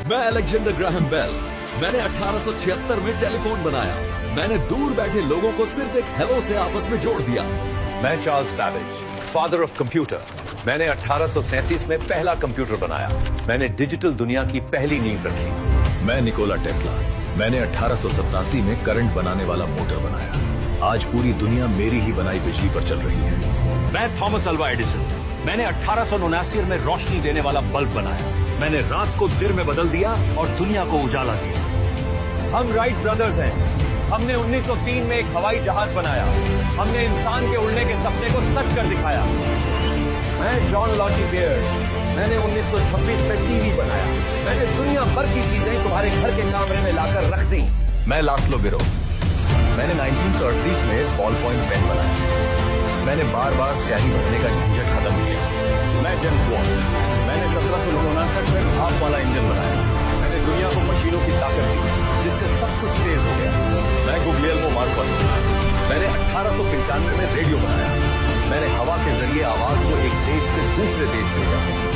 मैं Alexander Graham bell. मैंने 1876 में टेलीफोन बनाया। मैंने दूर बैठे लोगों को सिर्फ एक हेलो से आपस में जोड़ दिया। मैं Charles Babbage, father of computer. मैंने 1837 में पहला कंप्यूटर बनाया। मैंने डिजिटल दुनिया की पहली नींव रखी। मैं निकोला टेस्ला। मैंने 1887 में करंट बनाने वाला मोटर बनाया। आज पूरी दुनिया मेरी ही बनाई बिजली पर चल रही है। मैं थॉमस अल्वा एडिसन। मैंने 1879 में रोशनी देने वाला बल्ब बनाया। मैंने रात को दिन में बदल दिया और दुनिया को उजाला दिया। हम राइट ब्रदर्स हैं। हमने 1903 में एक हवाई जहाज बनाया। हमने इंसान के उड़ने के सपने को सच कर दिखाया। मैं जॉन लॉजी बियर्ड। मैंने 1926 में टीवी बनाया। मैंने दुनिया भर की चीजें तुम्हारे घर के कमरे में लाकर रख दी। मैं लास्लो बिरो। मैंने 1938 में बॉल पॉइंट पेन बनाया। मैंने बार बार स्याही भरने का झंझट खत्म किया। मैं जेम्स वॉट। मैंने 1759 में भाप वाला इंजन बनाया। मैंने दुनिया को मशीनों की ताकत दी, जिससे सब कुछ तेज हो गया। मैं गुग्लियल्मो मार्कोनी। मैंने 1895 में रेडियो बनाया। मैंने हवा के जरिए आवाज को एक देश से दूसरे देश भेजा।